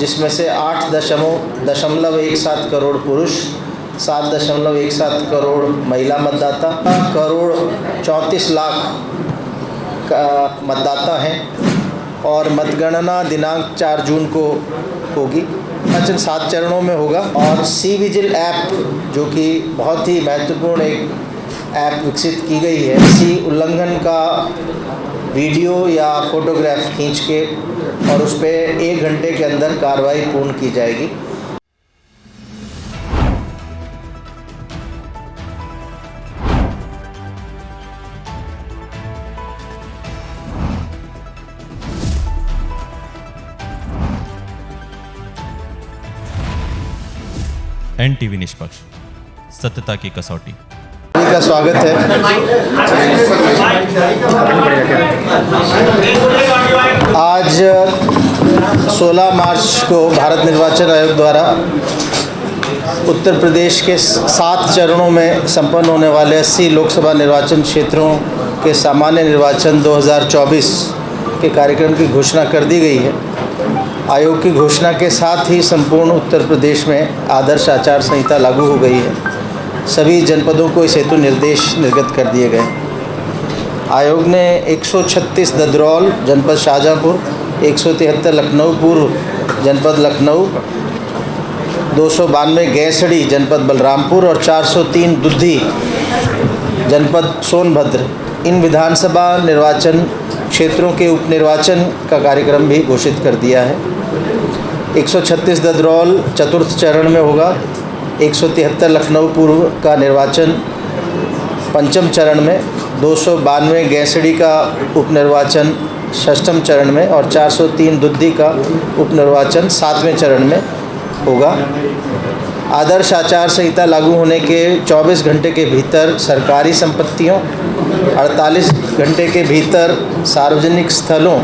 जिसमें से 8.17 करोड़ पुरुष, 7.17 करोड़ महिला मतदाता, करोड़ 34 लाख मतदाता हैं और मतगणना दिनांक 4 जून को होगी। निर्वाचन 7 चरणों में होगा और सी विजिल ऐप, जो कि बहुत ही महत्वपूर्ण एक ऐप विकसित की गई है, किसी उल्लंघन का वीडियो या फोटोग्राफ खींच के और उस पर 1 घंटे के अंदर कार्रवाई पूर्ण की जाएगी। NTV निष्पक्ष, सत्यता की कसौटी। का स्वागत है। आज 16 मार्च को भारत निर्वाचन आयोग द्वारा उत्तर प्रदेश के 7 चरणों में संपन्न होने वाले 80 लोकसभा निर्वाचन क्षेत्रों के सामान्य निर्वाचन 2024 के कार्यक्रम की घोषणा कर दी गई है। आयोग की घोषणा के साथ ही संपूर्ण उत्तर प्रदेश में आदर्श आचार संहिता लागू हो गई है। सभी जनपदों को इस हेतु निर्देश निर्गत कर दिए गए। आयोग ने 136 ददरौल जनपद शाहजहाँपुर, 173 लखनऊ पूर्व जनपद लखनऊ, 292 गैसड़ी जनपद बलरामपुर और 403 दुद्धी जनपद सोनभद्र, इन विधानसभा निर्वाचन क्षेत्रों के उपनिर्वाचन का कार्यक्रम भी घोषित कर दिया है। 136 ददरौल चतुर्थ चरण में होगा, 173 लखनऊ पूर्व का निर्वाचन पंचम चरण में, 292 गैसड़ी का उपनिर्वाचन षष्ठम चरण में और 403 दुद्धी का उपनिर्वाचन 7वें चरण में होगा। आदर्श आचार संहिता लागू होने के 24 घंटे के भीतर सरकारी संपत्तियों, 48 घंटे के भीतर सार्वजनिक स्थलों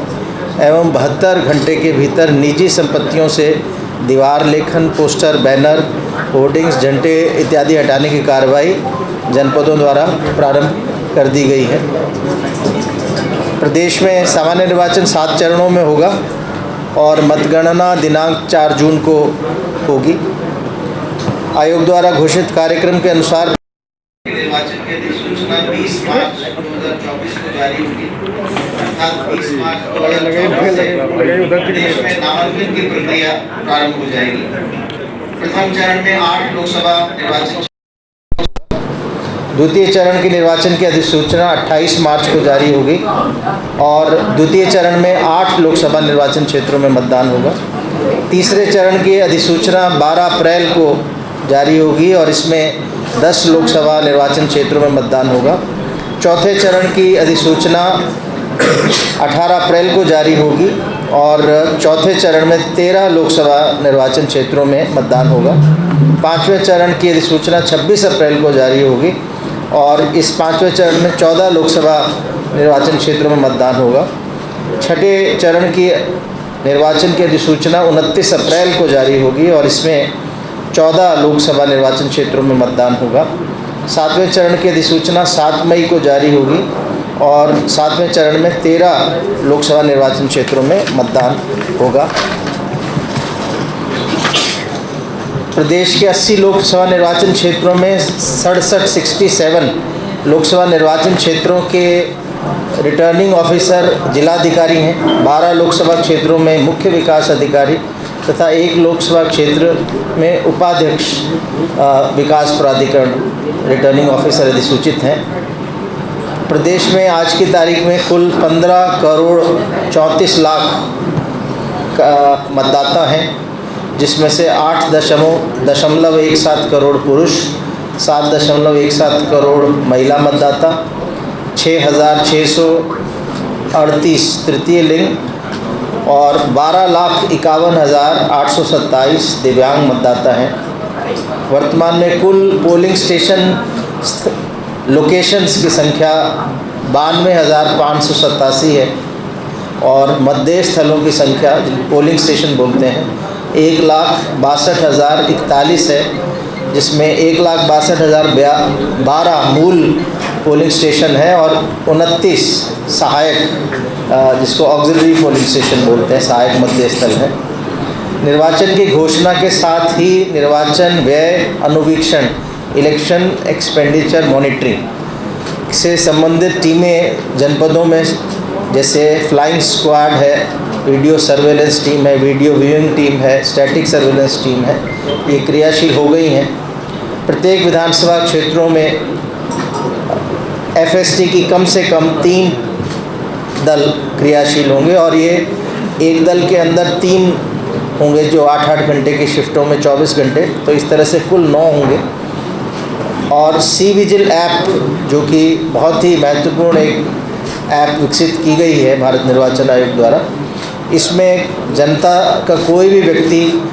एवं 72 घंटे के भीतर निजी संपत्तियों से दीवार लेखन, पोस्टर, बैनर, होर्डिंग्स, झंडे इत्यादि हटाने की कार्रवाई जनपदों द्वारा प्रारंभ कर दी गई है। प्रदेश में सामान्य निर्वाचन 7 चरणों में होगा और मतगणना दिनांक 4 जून को होगी। आयोग द्वारा घोषित कार्यक्रम के अनुसार निर्वाचन की अधिसूचना 20 मार्च 2024 को जारी होगी। अर्थात 20 मार्च 2024 से प्रदेश में नामांकन की प्रक्रिया प्रारंभ हो जाएगी। प्रथम चरण में 8 लोकसभा निर्वाचन, द्वितीय चरण के निर्वाचन की अधिसूचना 28 मार्च को जारी होगी और द्वितीय चरण में 8 लोकसभा निर्वाचन क्षेत्रों में मतदान होगा। तीसरे चरण की अधिसूचना 12 अप्रैल को जारी होगी और इसमें 10 लोकसभा निर्वाचन क्षेत्रों में मतदान होगा। चौथे चरण की अधिसूचना 18 अप्रैल को जारी होगी और चौथे चरण में 13 लोकसभा निर्वाचन क्षेत्रों में मतदान होगा। पाँचवें चरण की अधिसूचना 26 अप्रैल को जारी होगी और इस 5वें चरण में 14 लोकसभा निर्वाचन क्षेत्रों में मतदान होगा। छठे चरण की निर्वाचन की अधिसूचना 29 अप्रैल को जारी होगी और इसमें 14 लोकसभा निर्वाचन क्षेत्रों में मतदान होगा। 7वें चरण की अधिसूचना 7 मई को जारी होगी और 7वें चरण में 13 लोकसभा निर्वाचन क्षेत्रों में मतदान होगा। प्रदेश के 80 लोकसभा निर्वाचन क्षेत्रों में 67 लोकसभा निर्वाचन क्षेत्रों के रिटर्निंग ऑफिसर जिलाधिकारी हैं। 12 लोकसभा क्षेत्रों में मुख्य विकास अधिकारी तथा 1 लोकसभा क्षेत्र में उपाध्यक्ष विकास प्राधिकरण रिटर्निंग ऑफिसर अधिसूचित हैं। प्रदेश में आज की तारीख में कुल 15 करोड़ 34 लाख मतदाता हैं, जिसमें से 8.17 करोड़ पुरुष, 7.17 करोड़ महिला मतदाता, 6,638 तृतीय लिंग और 12,51,827 दिव्यांग मतदाता हैं। वर्तमान में कुल पोलिंग स्टेशन लोकेशंस की संख्या 92,587 है और मतदेय स्थलों की संख्या, पोलिंग स्टेशन बोलते हैं, 1,62,041 है, जिसमें 1,62,012 मूल पोलिंग स्टेशन है और 29 सहायक, जिसको ऑक्सिलरी पोलिंग स्टेशन बोलते हैं, सहायक मतदेय स्थल है। निर्वाचन की घोषणा के साथ ही निर्वाचन व्यय अनुवीक्षण इलेक्शन एक्सपेंडिचर मॉनिटरिंग से संबंधित टीमें जनपदों में, जैसे फ्लाइंग स्क्वाड है, वीडियो सर्वेलेंस टीम है, वीडियो व्यूइंग टीम है, स्टैटिक सर्वेलेंस टीम है, ये क्रियाशील हो गई हैं। प्रत्येक विधानसभा क्षेत्रों में एफएसटी की कम से कम 3 दल क्रियाशील होंगे और ये एक दल के अंदर 3 होंगे जो 8-8 घंटे की शिफ्टों में 24 घंटे, तो इस तरह से कुल 9 होंगे। और सी विजिल ऐप, जो कि बहुत ही महत्वपूर्ण एक ऐप विकसित की गई है भारत निर्वाचन आयोग द्वारा, इसमें जनता का कोई भी व्यक्ति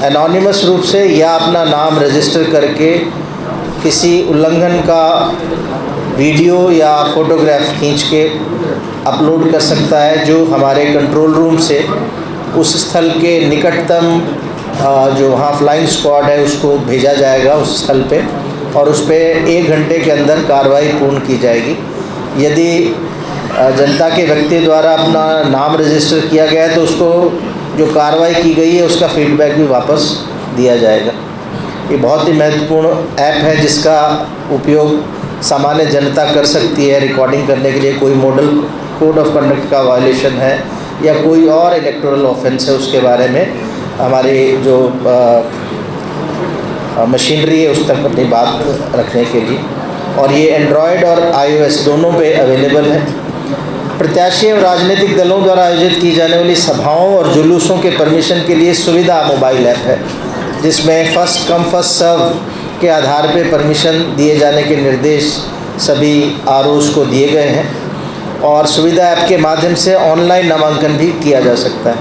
एनोनिमस रूप से या अपना नाम रजिस्टर करके किसी उल्लंघन का वीडियो या फोटोग्राफ खींच के अपलोड कर सकता है, जो हमारे कंट्रोल रूम से उस स्थल के निकटतम जो वहाँ फ्लाइंग स्क्वाड है उसको भेजा जाएगा उस स्थल पे, और उस पर 1 घंटे के अंदर कार्रवाई पूर्ण की जाएगी। यदि जनता के व्यक्ति द्वारा अपना नाम रजिस्टर किया गया है तो उसको जो कार्रवाई की गई है उसका फीडबैक भी वापस दिया जाएगा। ये बहुत ही महत्वपूर्ण ऐप है जिसका उपयोग सामान्य जनता कर सकती है रिकॉर्डिंग करने के लिए। कोई मॉडल कोड ऑफ कंडक्ट का वायलेशन है या कोई और इलेक्टोरल ऑफेंस है, उसके बारे में हमारी जो मशीनरी है उस तक अपनी बात रखने के लिए। और ये एंड्रॉयड और iOS दोनों पे अवेलेबल है। प्रत्याशी और राजनीतिक दलों द्वारा आयोजित की जाने वाली सभाओं और जुलूसों के परमिशन के लिए सुविधा मोबाइल ऐप है, जिसमें फर्स्ट कम फर्स्ट सर्व के आधार पर परमिशन दिए जाने के निर्देश सभी आरओज को दिए गए हैं। और सुविधा ऐप के माध्यम से ऑनलाइन नामांकन भी किया जा सकता है।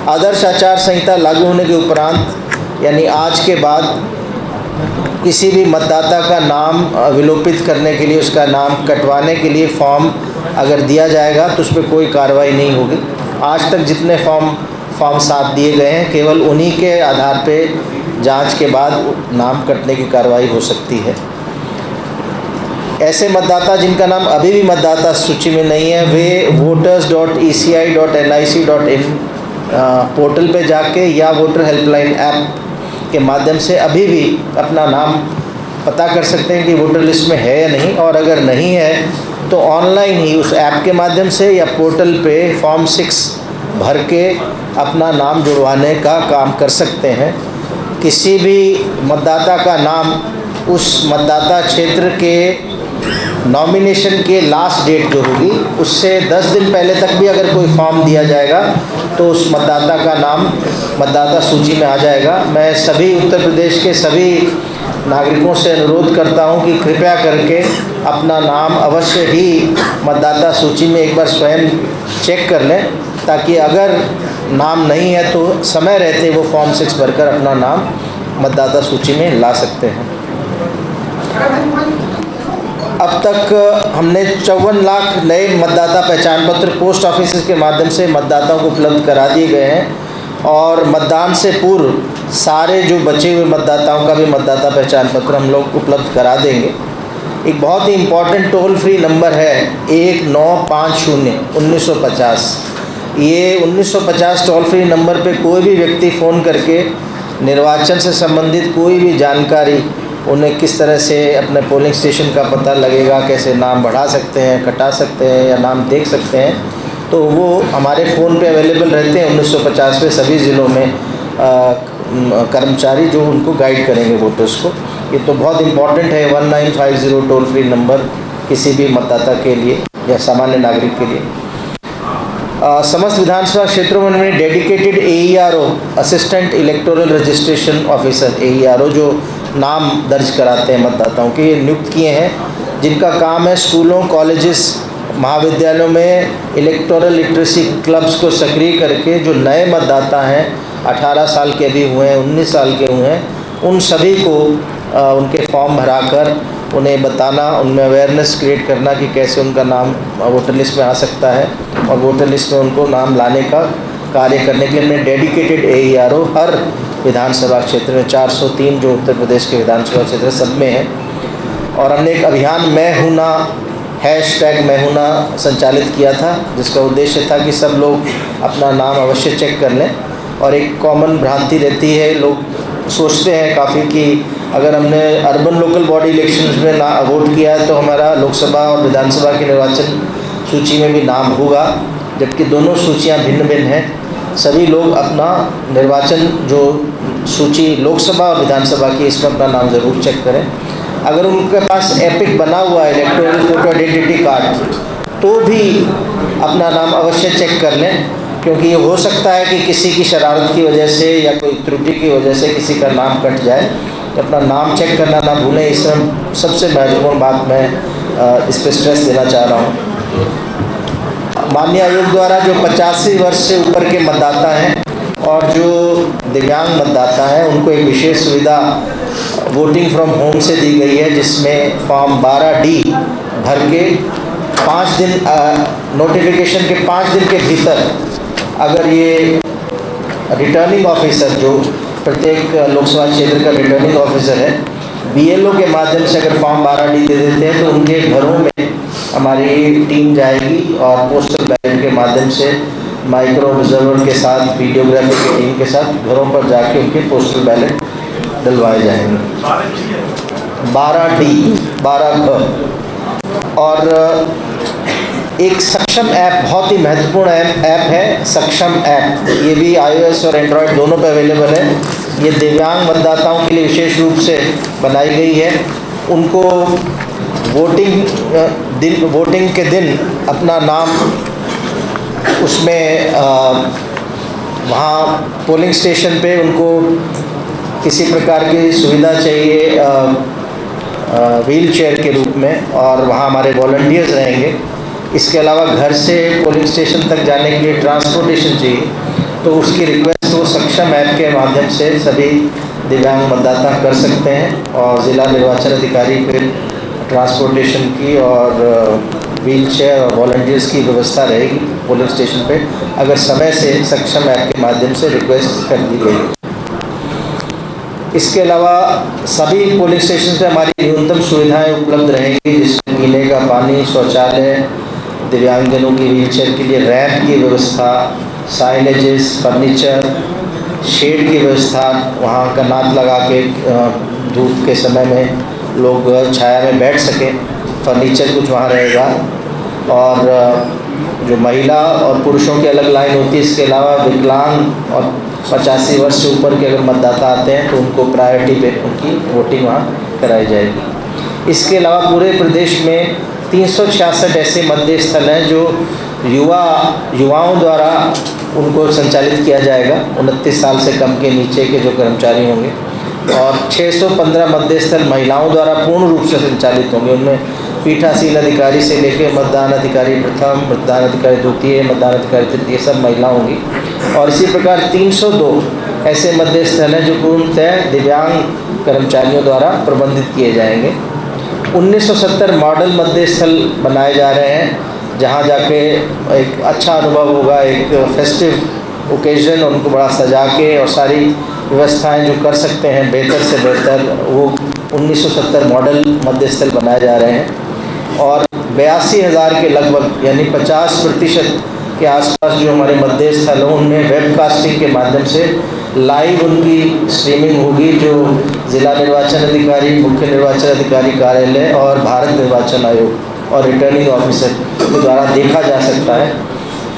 आदर्श आचार संहिता लागू होने के उपरांत, यानी आज के बाद, किसी भी मतदाता का नाम विलोपित करने के लिए, उसका नाम कटवाने के लिए फॉर्म अगर दिया जाएगा तो उस पर कोई कार्रवाई नहीं होगी। आज तक जितने फॉर्म 7 दिए गए हैं, केवल उन्हीं के आधार पे जांच के बाद नाम कटने की कार्रवाई हो सकती है। ऐसे मतदाता जिनका नाम अभी भी मतदाता सूची में नहीं है, वे voters.eci.nic.in पोर्टल पे जाके या वोटर हेल्पलाइन ऐप के माध्यम से अभी भी अपना नाम पता कर सकते हैं कि वोटर लिस्ट में है या नहीं। और अगर नहीं है तो ऑनलाइन ही उस ऐप के माध्यम से या पोर्टल पे फॉर्म 6 भर के अपना नाम जुड़वाने का काम कर सकते हैं। किसी भी मतदाता का नाम उस मतदाता क्षेत्र के नॉमिनेशन के लास्ट डेट जो होगी उससे 10 दिन पहले तक भी अगर कोई फॉर्म दिया जाएगा तो उस मतदाता का नाम मतदाता सूची में आ जाएगा। मैं सभी उत्तर प्रदेश के सभी नागरिकों से अनुरोध करता हूं कि कृपया करके अपना नाम अवश्य ही मतदाता सूची में एक बार स्वयं चेक कर लें, ताकि अगर नाम नहीं है तो समय रहते वो फॉर्म 6 भरकर अपना नाम मतदाता सूची में ला सकते हैं। अब तक हमने 54 लाख नए मतदाता पहचान पत्र पोस्ट ऑफिस के माध्यम से मतदाताओं को उपलब्ध करा दिए गए हैं और मतदान से पूर्व सारे जो बचे हुए मतदाताओं का भी मतदाता पहचान पत्र हम लोग उपलब्ध करा देंगे। एक बहुत ही इम्पॉर्टेंट टोल फ्री नंबर है 1950-1950। ये 1950 टोल फ्री नंबर पे कोई भी व्यक्ति फ़ोन करके निर्वाचन से संबंधित कोई भी जानकारी, उन्हें किस तरह से अपने पोलिंग स्टेशन का पता लगेगा, कैसे नाम बढ़ा सकते हैं, कटा सकते हैं या नाम देख सकते हैं, तो वो हमारे फ़ोन पे अवेलेबल रहते हैं 1950 पे सभी ज़िलों में कर्मचारी जो उनको गाइड करेंगे वोटर्स को। ये तो बहुत इम्पॉर्टेंट है 1950 टोल फ्री नंबर किसी भी मतदाता के लिए या सामान्य नागरिक के लिए। समस्त विधानसभा क्षेत्रों में उन्होंने dedicated AERO assistant electoral registration officer AERO जो नाम दर्ज कराते हैं मतदाताओं के, ये नियुक्त किए हैं, जिनका काम है स्कूलों, कॉलेजेस, महाविद्यालयों में इलेक्टोरल लिटरेसी क्लब्स को सक्रिय करके जो नए मतदाता हैं 18 साल के अभी हुए हैं, 19 साल के हुए हैं, उन सभी को उनके फॉर्म भराकर उन्हें बताना, उनमें अवेयरनेस क्रिएट करना कि कैसे उनका नाम वोटर लिस्ट में आ सकता है और वोटर लिस्ट में उनको नाम लाने का कार्य करने के लिए हमने डेडिकेटेड AERO हर विधानसभा क्षेत्र में 403 जो उत्तर प्रदेश के विधानसभा क्षेत्र सब में है। और हमने एक अभियान मैं हूँ ना #मैं हूँ ना संचालित किया था, जिसका उद्देश्य था कि सब लोग अपना नाम अवश्य चेक कर लें और एक कॉमन भ्रांति रहती है, लोग सोचते हैं काफ़ी कि अगर हमने अर्बन लोकल बॉडी इलेक्शंस में वोट किया है तो हमारा लोकसभा और विधानसभा के निर्वाचन सूची में भी नाम होगा, जबकि दोनों सूचियां भिन्न भिन्न हैं। सभी लोग अपना निर्वाचन जो सूची लोकसभा और विधानसभा की, इसमें अपना नाम ज़रूर चेक करें। अगर उनके पास एपिक बना हुआ है इलेक्टोरल फोटो आइडेंटिटी कार्ड, तो भी अपना नाम अवश्य चेक कर लें, क्योंकि ये हो सकता है कि किसी की शरारत की वजह से या कोई त्रुटि की वजह से किसी का नाम कट जाए। तो अपना नाम चेक करना ना भूलें। इस सबसे महत्वपूर्ण बात मैं इस पर स्ट्रेस देना चाह रहा हूँ। माननीय आयोग द्वारा जो 85 वर्ष से ऊपर के मतदाता हैं और जो दिव्यांग मतदाता हैं, उनको एक विशेष सुविधा वोटिंग फ्रॉम होम से दी गई है, जिसमें फॉर्म 12D भर के 5 दिन नोटिफिकेशन के 5 दिन के भीतर अगर ये रिटर्निंग ऑफिसर, जो प्रत्येक लोकसभा क्षेत्र का रिटर्निंग ऑफिसर है, BLO के माध्यम से अगर फॉर्म 12D दे देते हैं तो उनके घरों में हमारी टीम जाएगी और पोस्टल बैलेट के माध्यम से माइक्रो ऑब्जर्वर के साथ, वीडियोग्राफी की टीम के साथ घरों पर जाके उनके पोस्टल बैलेट डलवाए जाएंगे। 12D 12 और एक सक्षम ऐप, बहुत ही महत्वपूर्ण ऐप है सक्षम ऐप। ये भी iOS और एंड्रॉयड दोनों पे अवेलेबल है। ये दिव्यांग मतदाताओं के लिए विशेष रूप से बनाई गई है। उनको वोटिंग के दिन अपना नाम उसमें वहाँ पोलिंग स्टेशन पे उनको किसी प्रकार की सुविधा चाहिए व्हील चेयर के रूप में, और वहाँ हमारे वॉलंटियर्स रहेंगे। इसके अलावा घर से पोलिंग स्टेशन तक जाने के लिए ट्रांसपोर्टेशन चाहिए, तो उसकी रिक्वेस्ट वो सक्षम ऐप के माध्यम से सभी दिव्यांग मतदाता कर सकते हैं। और ज़िला निर्वाचन अधिकारी फिर ट्रांसपोर्टेशन की और व्हील चेयर और वॉलंटियर्स की व्यवस्था रहेगी पोलिंग स्टेशन पे, अगर समय से सक्षम ऐप के माध्यम से रिक्वेस्ट कर दी गई। इसके अलावा सभी पोलिंग स्टेशन पे हमारी न्यूनतम सुविधाएं उपलब्ध रहेंगी, जिसमें पीने का पानी, शौचालय, दिव्यांगजनों की व्हीलचेयर के लिए रैंप की व्यवस्था, साइनेजेस, फर्नीचर, शेड की व्यवस्था, वहाँ कनात लगा के धूप के समय में लोग छाया में बैठ सकें, फर्नीचर कुछ वहाँ रहेगा। और जो महिला और पुरुषों की अलग लाइन होती है। इसके अलावा विकलांग और 85 वर्ष से ऊपर के अगर मतदाता आते हैं तो उनको प्रायोरिटी पे उनकी वोटिंग वहाँ कराई जाएगी। इसके अलावा पूरे प्रदेश में 366 ऐसे मतदेय स्थल हैं जो युवाओं द्वारा उनको संचालित किया जाएगा, 29 साल से कम के नीचे के जो कर्मचारी होंगे, और 615 मतदेय स्थल महिलाओं द्वारा पूर्ण रूप से संचालित होंगे। उनमें पीठासीन अधिकारी से लेकर मतदान अधिकारी प्रथम, मतदान अधिकारी द्वितीय, मतदान अधिकारी तृतीय सब महिला होंगी। और इसी प्रकार 302 ऐसे मतदेय स्थल हैं जो पूर्णतः दिव्यांग कर्मचारियों द्वारा प्रबंधित किए जाएंगे। 1970 मॉडल मतदेय स्थल बनाए जा रहे हैं, जहां जाके एक अच्छा अनुभव होगा, एक फेस्टिव ओकेजन, उनको बड़ा सजा के और सारी व्यवस्थाएं जो कर सकते हैं बेहतर से बेहतर, वो 1970 मॉडल मतदेय स्थल बनाए जा रहे हैं। और 82,000 के लगभग यानी 50% के आसपास जो हमारे मतदेय स्थल हों उनमें वेबकास्टिंग के माध्यम से लाइव उनकी स्ट्रीमिंग होगी, जो जिला निर्वाचन अधिकारी, मुख्य निर्वाचन अधिकारी कार्यालय और भारत निर्वाचन आयोग और रिटर्निंग ऑफिसर के द्वारा देखा जा सकता है।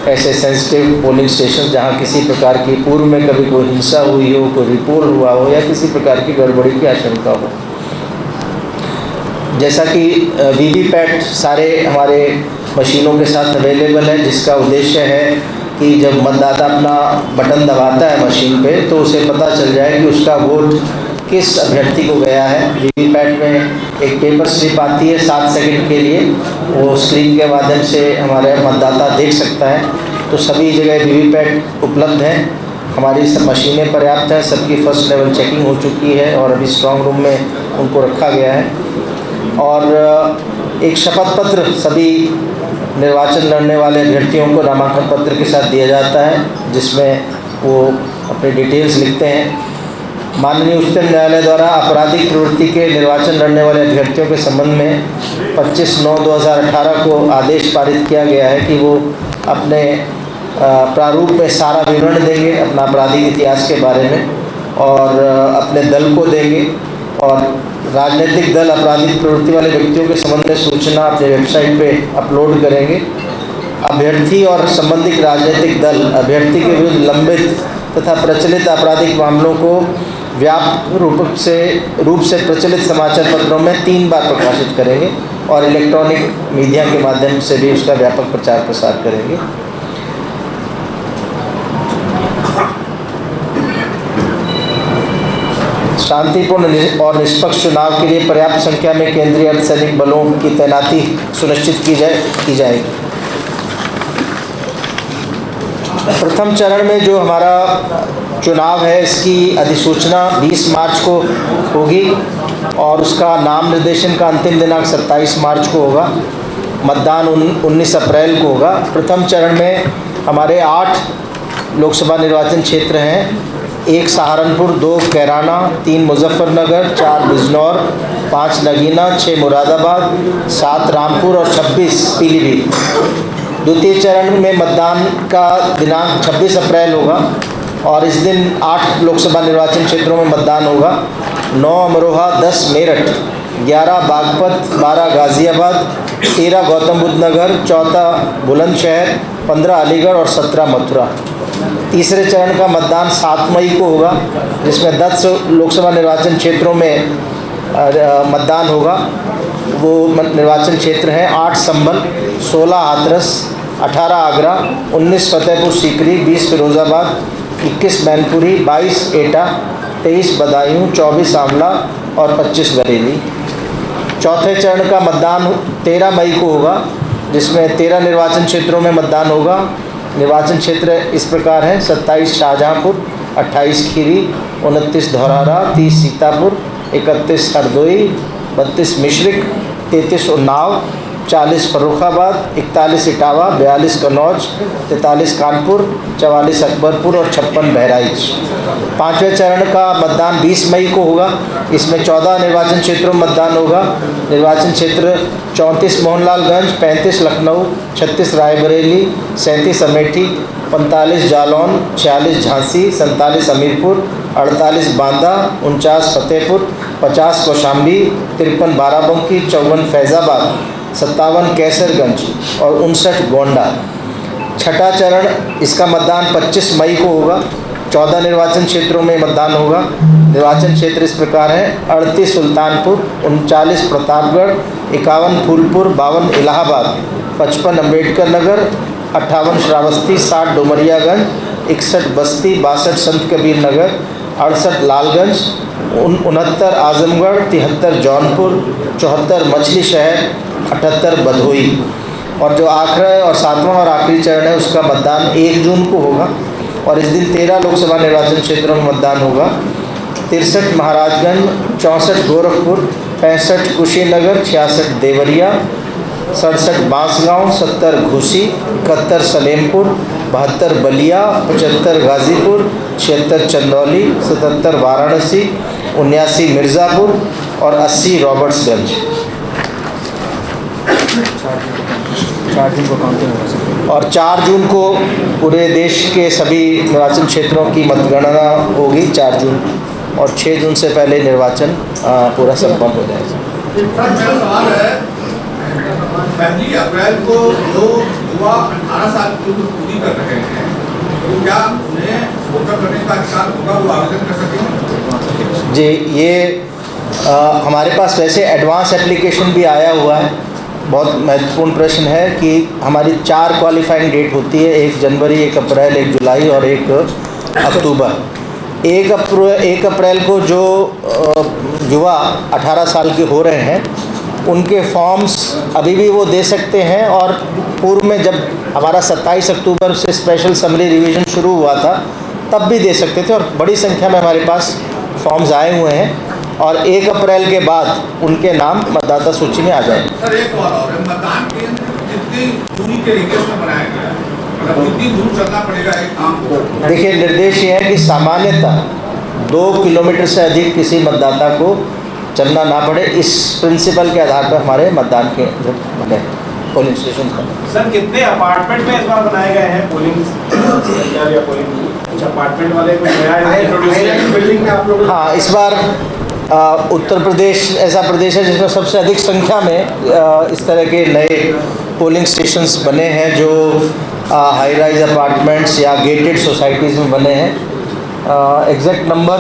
ऐसे सेंसिटिव पोलिंग स्टेशन जहां किसी प्रकार की पूर्व में कभी कोई हिंसा हुई हो, कोई रिपोर्ट हुआ हो या किसी प्रकार की गड़बड़ी की आशंका हो। जैसा कि वीवीपैट सारे हमारे मशीनों के साथ अवेलेबल है, जिसका उद्देश्य है कि जब मतदाता अपना बटन दबाता है मशीन पे तो उसे पता चल जाए कि उसका वोट किस अभ्यर्थी को गया है। वीवीपैट में एक पेपर स्लिप आती है 7 सेकंड के लिए, वो स्क्रीन के माध्यम से हमारे मतदाता देख सकता है। तो सभी जगह वीवीपैट उपलब्ध हैं, हमारी सब मशीनें पर्याप्त हैं, सबकी फर्स्ट लेवल चेकिंग हो चुकी है और अभी स्ट्रॉन्ग रूम में उनको रखा गया है। और एक शपथ पत्र सभी निर्वाचन लड़ने वाले अभ्यर्थियों को नामांकन पत्र के साथ दिया जाता है, जिसमें वो अपने डिटेल्स लिखते हैं। माननीय उच्चतम न्यायालय द्वारा आपराधिक प्रवृत्ति के निर्वाचन लड़ने वाले अभ्यर्थियों के संबंध में 25/9/2018 को आदेश पारित किया गया है कि वो अपने प्रारूप में सारा विवरण देंगे अपना आपराधिक इतिहास के बारे में और अपने दल को देंगे और राजनीतिक दल आपराधिक प्रवृत्ति वाले व्यक्तियों के संबंध में सूचना अपने वेबसाइट पे अपलोड करेंगे। अभ्यर्थी और संबंधित राजनीतिक दल अभ्यर्थी के विरुद्ध लंबित तथा प्रचलित आपराधिक मामलों को व्यापक रूप से प्रचलित समाचार पत्रों में 3 बार प्रकाशित करेंगे और इलेक्ट्रॉनिक मीडिया के माध्यम से भी उसका व्यापक प्रचार प्रसार करेंगे। शांतिपूर्ण और निष्पक्ष चुनाव के लिए पर्याप्त संख्या में केंद्रीय अर्धसैनिक बलों की तैनाती सुनिश्चित की जाएगी। प्रथम चरण में जो हमारा चुनाव है इसकी अधिसूचना 20 मार्च को होगी और उसका नाम निर्देशन का अंतिम दिनांक 27 मार्च को होगा। मतदान 19 अप्रैल को होगा। प्रथम चरण में हमारे 8 लोकसभा निर्वाचन क्षेत्र हैं, 1 सहारनपुर, 2 कैराना, 3 मुजफ्फरनगर, 4 बिजनौर, 5 नगीना, 6 मुरादाबाद, 7 रामपुर और 26 पीलीभीत। द्वितीय चरण में मतदान का दिनांक 26 अप्रैल होगा और इस दिन 8 लोकसभा निर्वाचन क्षेत्रों में मतदान होगा। 9 अमरोहा, 10 मेरठ, 11 बागपत, 12 गाज़ियाबाद, 13 गौतम बुद्ध नगर, 14 बुलंदशहर, 15 अलीगढ़ और 17 मथुरा। तीसरे चरण का मतदान 7 मई को होगा जिसमें 10 लोकसभा निर्वाचन क्षेत्रों में मतदान होगा। वो निर्वाचन क्षेत्र हैं 8 संभल, 16 हाथरस, 18 आगरा, 19 फतेहपुर सीकरी, 20 फिरोज़ाबाद, 21 मैनपुरी, 22 एटा, 23 बदायूं, 24 आंवला और 25 बरेली। चौथे चरण का मतदान 13 मई को होगा जिसमें 13 निर्वाचन क्षेत्रों में मतदान होगा। निर्वाचन क्षेत्र इस प्रकार हैं: 27 शाहजहाँपुर, 28 खीरी, 29 धौरहरा, 30 सीतापुर, 31 हरदोई, 32 मिश्रिक, 33 उन्नाव, 40 फर्रुखाबाद, 41 इटावा, 42 कन्नौज, 43 कानपुर, 44 अकबरपुर और 56 बहराइच। पाँचवें चरण का मतदान 20 मई को होगा। इसमें 14 निर्वाचन क्षेत्रों में मतदान होगा। निर्वाचन क्षेत्र 34 मोहनलालगंज, 35 लखनऊ, 36 रायबरेली, 37 अमेठी, 45 जालौन, 46 झांसी, 47 हमीरपुर, 48 बांदा, 49 फतेहपुर, 50 कौशाम्बी, 53 बाराबंकी, 54 फैज़ाबाद, 57 कैसरगंज और 59 गोंडा। छठा चरण इसका मतदान 25 मई को होगा। 14 निर्वाचन क्षेत्रों में मतदान होगा। निर्वाचन क्षेत्र इस प्रकार है: 38 सुल्तानपुर, 39 प्रतापगढ़, 51 फूलपुर, 52 इलाहाबाद, 55 अम्बेडकर नगर, 58 श्रावस्ती, 60 डुमरियागंज, 61 बस्ती, 62 संत कबीर नगर, 68 लालगंज, 69 आजमगढ़, 73 जौनपुर, 74 मछली शहर, 78 भदोही। और जो आखिरी और 7वां और आखिरी चरण है उसका मतदान 1 जून को होगा और इस दिन 13 लोकसभा निर्वाचन क्षेत्रों में मतदान होगा। 63 महाराजगंज, 64 गोरखपुर, 65 कुशीनगर, 66 देवरिया, 67 बांसगांव, 70 घुसी, 71 सलेमपुर, 72 बलिया, 75 गाज़ीपुर, 76 चंदौली, 77 वाराणसी, 79 मिर्ज़ापुर और 80 रॉबर्ट्सगंज। 4 जून को पूरे देश के सभी निर्वाचन क्षेत्रों की मतगणना होगी 4 जून और 6 जून से पहले निर्वाचन पूरा संपन्न हो जाएगा। मेरा सवाल है, 1 अप्रैल को जो युवा 18 साल की उम्र पूरी कर रहे हैं तो क्या उन्हें वोटर करने का अधिकार होगा, वो आवेदन कर सकेंगे? जी, ये हमारे पास वैसे एडवांस एप्लीकेशन भी आया हुआ है। बहुत महत्वपूर्ण प्रश्न है कि हमारी 4 क्वालिफाइंग डेट होती है: 1 जनवरी, 1 अप्रैल, 1 जुलाई और 1 अक्टूबर। 1 अप्रैल को जो युवा 18 साल के हो रहे हैं उनके फॉर्म्स अभी भी वो दे सकते हैं और पूर्व में जब हमारा 27 अक्टूबर से स्पेशल समरी रिवीजन शुरू हुआ था तब भी दे सकते थे और बड़ी संख्या में हमारे पास फॉर्म्स आए हुए हैं और 1 अप्रैल के बाद उनके नाम मतदाता सूची में आ जाएंगे। सर, एक और मतदान केंद्र कितनी दूरी के रेडियस में बनाया गया है, मतलब कितनी दूर चलना पड़ेगा एक काम को? देखिए, निर्देश ये है कि सामान्यतः 2 किलोमीटर से अधिक किसी मतदाता को चलना ना पड़े। इस प्रिंसिपल के आधार पर हमारे मतदान केंद्र बने। पोलिंग स्टेशन का। सर कितने अपार्टमेंट में इस बार बनाए गए हैं पोलिंग सेंटर या पोलिंग कुछ अपार्टमेंट वाले कुछ नया इंट्रोड्यूस बिल्डिंग में आप लोग? हाँ, इस बार उत्तर प्रदेश ऐसा प्रदेश है जिसमें सबसे अधिक संख्या में इस तरह के नए पोलिंग स्टेशंस बने हैं जो हाई राइज अपार्टमेंट्स या गेटेड सोसाइटीज़ में बने हैं। एग्जैक्ट नंबर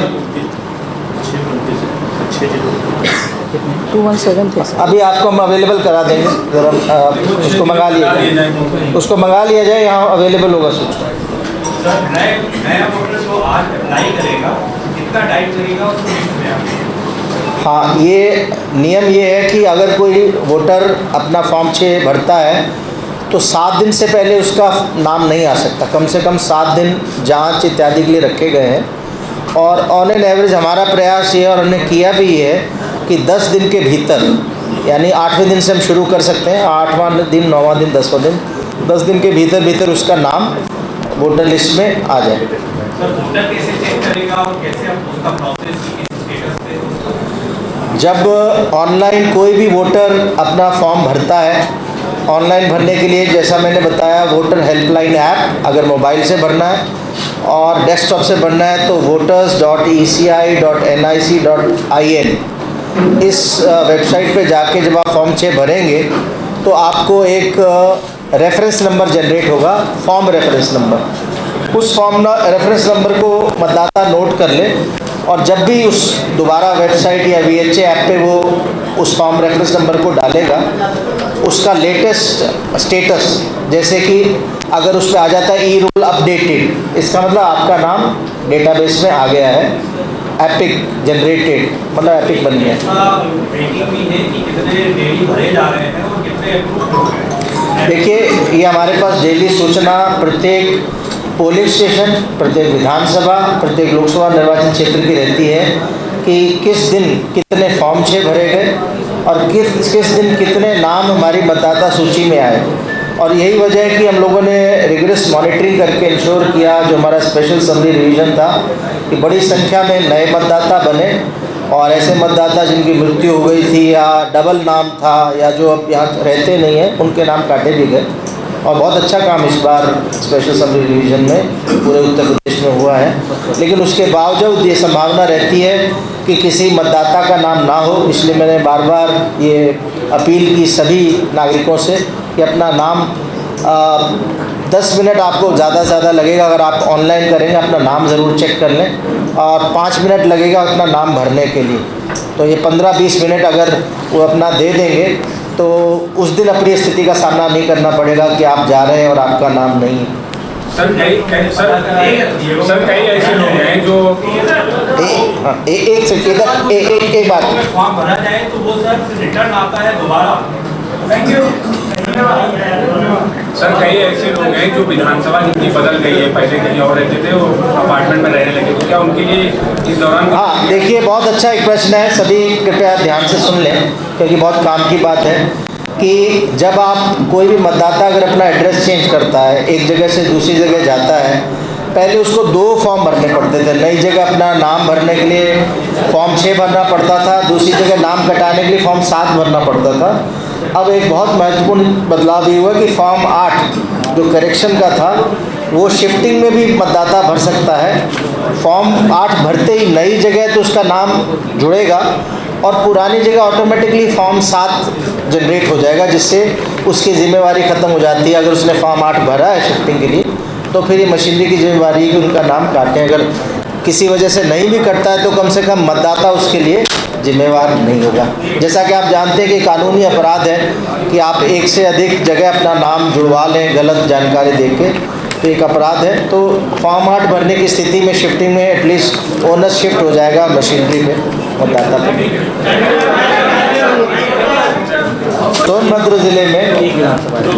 217 थे सर। अभी आपको हम अवेलेबल करा देंगे, ज़रा उसको मंगा लिया जाए, उसको मंगा लिया जाए, यहाँ अवेलेबल होगा सूचना। सर नया वोटर जो आज अप्लाई करेगा कितना टाइम लगेगा उसको लिस्ट में आने? हाँ, ये नियम ये है कि अगर कोई वोटर अपना फॉर्म 6 भरता है तो 7 दिन से पहले उसका नाम नहीं आ सकता। कम से कम 7 दिन जांच इत्यादि के लिए रखे गए हैं और ऑन एन एवरेज हमारा प्रयास ये और हमने किया भी ये है कि 10 दिन के भीतर, यानी 8वें दिन से हम शुरू कर सकते हैं, 8वां दिन, 9वां दिन, 10वां दिन, 10 दिन के भीतर उसका नाम वोटर लिस्ट में आ जाए। सर वोटर कैसे चेक करेगा और कैसे आप उसका प्रोसेस स्टेटस पे? जब ऑनलाइन कोई भी वोटर अपना फॉर्म भरता है, ऑनलाइन भरने के लिए जैसा मैंने बताया वोटर हेल्पलाइन ऐप अगर मोबाइल से भरना है और डेस्कटॉप से भरना है तो voters.eci.nic.in इस वेबसाइट पे जाके जब आप फॉर्म 6 भरेंगे तो आपको एक रेफरेंस नंबर जनरेट होगा, फॉर्म रेफरेंस नंबर। उस फॉर्म रेफरेंस नंबर को मतदाता नोट कर ले और जब भी उस दोबारा वेबसाइट या VHA ऐप पे वो उस फॉर्म रेफरेंस नंबर को डालेगा, उसका लेटेस्ट स्टेटस, जैसे कि अगर उस पर आ जाता है ई-रोल अपडेटेड, इसका मतलब आपका नाम डेटाबेस में आ गया है, एपिक जनरेटेड, मतलब एपिक बन गया। रेटिंग भी है कि कितने डेली भरे जा रहे हैं और कितने अप्रूव हो गए? देखिए, ये हमारे पास डेली सूचना प्रत्येक पोलिंग स्टेशन, प्रत्येक विधानसभा, प्रत्येक लोकसभा निर्वाचन क्षेत्र की रहती है कि किस दिन कितने फॉर्म 6 भरे गए और किस दिन कितने नाम हमारी मतदाता सूची में आए। और यही वजह है कि हम लोगों ने रिगरस मॉनिटरिंग करके इंश्योर किया, जो हमारा स्पेशल समरी रिवीजन था, कि बड़ी संख्या में नए मतदाता बने और ऐसे मतदाता जिनकी मृत्यु हो गई थी या डबल नाम था या जो अब यहाँ रहते नहीं हैं उनके नाम काटे भी गए। और बहुत अच्छा काम इस बार स्पेशल समरी रिवीजन में पूरे उत्तर प्रदेश में हुआ है। लेकिन उसके बावजूद ये संभावना रहती है कि किसी मतदाता का नाम ना हो, इसलिए मैंने बार बार ये अपील की सभी नागरिकों से कि अपना नाम 10 मिनट आपको ज़्यादा से ज़्यादा लगेगा अगर आप ऑनलाइन करेंगे, अपना नाम ज़रूर चेक कर लें और 5 मिनट लगेगा अपना नाम भरने के लिए। तो ये 15-20 मिनट अगर वो अपना दे देंगे तो उस दिन अपनी स्थिति का सामना नहीं करना पड़ेगा कि आप जा रहे हैं और आपका नाम नहीं है। सर कई ऐसे लोग हैं जो एक बात, फॉर्म भरा जाए तो वो सर रिटर्न आता है दोबारा। Thank you. सर कई ऐसे लोग हैं जो विधानसभा जितनी बदल गई है, पहले कहीं और रहते थे वो अपार्टमेंट में रहने लगे, तो क्या उनके लिए इस दौरान? हाँ, देखिए, बहुत अच्छा एक प्रश्न है, सभी कृपया ध्यान से सुन लें क्योंकि बहुत काम की बात है कि जब आप कोई भी मतदाता अगर अपना एड्रेस चेंज करता है, एक जगह से दूसरी जगह जाता है, पहले उसको 2 फॉर्म भरने पड़ते थे। नई जगह अपना नाम भरने के लिए फॉर्म 6 भरना पड़ता था, दूसरी जगह नाम कटाने के लिए फॉर्म 7 भरना पड़ता था। अब एक बहुत महत्वपूर्ण बदलाव ये हुआ कि फॉर्म 8 जो करेक्शन का था वो शिफ्टिंग में भी मतदाता भर सकता है। फॉर्म 8 भरते ही नई जगह तो उसका नाम जुड़ेगा और पुरानी जगह ऑटोमेटिकली फॉर्म 7 जनरेट हो जाएगा, जिससे उसकी ज़िम्मेवारी ख़त्म हो जाती है। अगर उसने फॉर्म 8 भरा है शिफ्टिंग के लिए तो फिर ये मशीनरी की जिम्मेवारी है कि उनका नाम काटें। अगर किसी वजह से नहीं भी कटता है तो कम से कम मतदाता उसके लिए जिम्मेवार नहीं होगा। जैसा कि आप जानते हैं कि कानूनी अपराध है कि आप एक से अधिक जगह अपना नाम जुड़वा लें गलत जानकारी देके, तो एक अपराध है। तो फॉर्म 8 भरने की स्थिति में शिफ्टिंग में एटलीस्ट ओनर शिफ्ट हो जाएगा मशीनरी में मतदाता पर। सोनभद्र ज़िले में,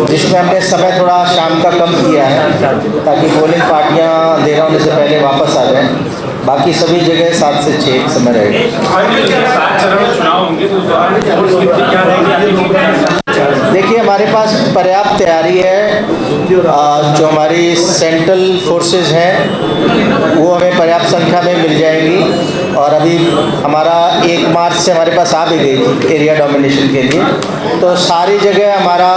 जिसमें हमने समय थोड़ा शाम का कम किया है ताकि पोलिंग पार्टियां अंधेरा होने से पहले वापस आ जाएं, बाकी सभी जगह 7 से 6 समय रहेगा। 7 चरण में चुनाव होंगे तो उस दौरान क्या रहेगी? देखिए, हमारे पास पर्याप्त तैयारी है। जो हमारी सेंट्रल फोर्सेस हैं वो हमें पर्याप्त संख्या में मिल जाएंगी और अभी हमारा 1 मार्च से हमारे पास आ भी गई थी एरिया डोमिनेशन के लिए। तो सारी जगह हमारा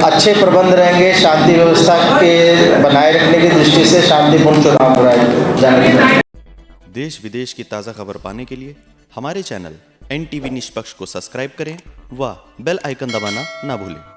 अच्छे प्रबंध रहेंगे, शांति व्यवस्था के बनाए रखने की दृष्टि से शांतिपूर्ण चुनाव कराए जाने के। देश विदेश की ताज़ा खबर पाने के लिए हमारे चैनल NTV निष्पक्ष को सब्सक्राइब करें व बेल आइकन दबाना ना भूलें।